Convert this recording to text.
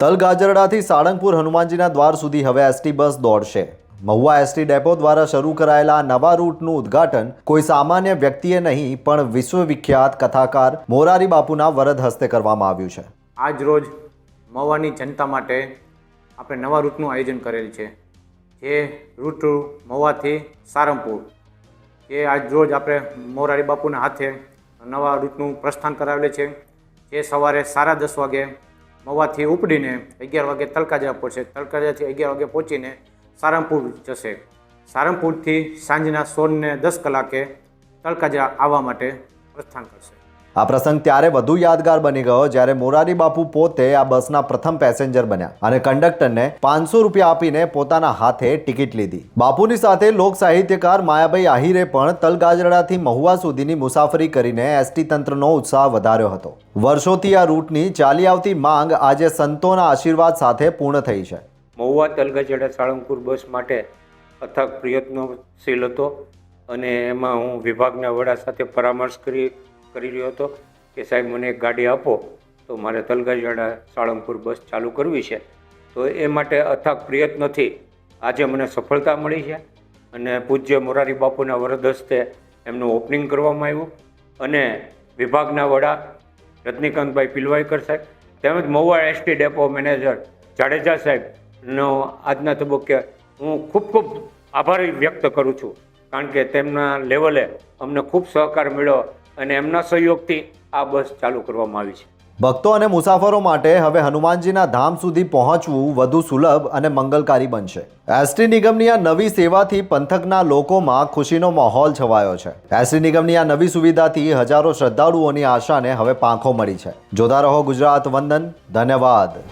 તલગાજરડાથી સાળંગપુર હનુમાનજીના દ્વાર સુધી હવે એસટી બસ દોડશે। મહુવા એસટી ડેપો દ્વારા શરૂ કરાયેલા નવા રૂટનું ઉદ્ઘાટન કોઈ સામાન્ય વ્યક્તિએ નહીં પણ વિશ્વવિખ્યાત કથાકાર મોરારી બાપુના વરદ હસ્તે કરવામાં આવ્યું છે। આજ રોજ મહુવાની જનતા માટે આપણે નવા રૂટનું આયોજન કરેલ છે, જે રૂટ મહુવાથી સાળંગપુર, જે આજ રોજ આપણે મોરારી બાપુના હાથે નવા રૂટનું પ્રસ્થાન કરાવેલ છે, જે સવારે 10:30 વાગે મહુવાથી ઉપડીને 11 વાગે તલગાજરા પહોંચશે। તલગાજરાથી 11 વાગે પહોંચીને સાળંગપુર જશે। સાળંગપુરથી સાંજના 16:10 કલાકે તલગાજરા આવવા માટે પ્રસ્થાન કરશે। આ પ્રસંગ ત્યારે વધુ યાદગાર બની ગયો જ્યારે મોરારી બાપુ પોતે આ બસના પ્રથમ પેસેન્જર બન્યા અને કંડક્ટરને 500 રૂપિયા આપીને પોતાના હાથે ટિકિટ લીધી। બાપુની સાથે લોક સાહિત્યકાર માયાભાઈ આહિરે પણ તલગાજરડાથી મહુવા સુધીની મુસાફરી કરીને એસટી તંત્રનો ઉત્સાહ વધાર્યો હતો। વર્ષોથી આ રૂટની ચાલી આવતી માંગ આજે સંતોના આશીર્વાદ સાથે પૂર્ણ થઈ છે। મહુવા તલગાજરડા સાળંગપુર બસ માટે અથાગ પ્રયત્નશીલ હતો અને એમાં હું વિભાગના વડા સાથે પરામર્શ કરી રહ્યો હતો કે સાહેબ મને એક ગાડી આપો તો મારે તલગાજરડા સાળંગપુર બસ ચાલુ કરવી છે। તો એ માટે અથાગ પ્રયત્નથી આજે મને સફળતા મળી છે અને પૂજ્ય મોરારી બાપુના વરદ હસ્તે એમનું ઓપનિંગ કરવામાં આવ્યું અને વિભાગના વડા રજનીકાંતભાઈ પિલવાઈકર સાહેબ તેમજ Mahuva ST depot manager Jadeja સાહેબનો આજના તબક્કે હું ખૂબ આભારી વ્યક્ત કરું છું, કારણ કે તેમના લેવલે અમને ખૂબ સહકાર મળ્યો અને એમના સહયોગથી આ બસ ચાલુ કરવામાં આવી છે। ભક્તો અને મુસાફરો માટે હવે હનુમાનજીના ધામ સુધી પહોંચવું વધુ સુલભ અને મંગલકારી બનશે। એસટી નિગમની આ નવી સેવાથી પંથકના લોકોમાં ખુશીનો માહોલ છવાયો છે। એસટી નિગમની આ નવી સુવિધાથી હજારો શ્રદ્ધાળુઓની આશાને હવે પાંખો મળી છે। જોતા રહો ગુજરાત વંદન। ધન્યવાદ।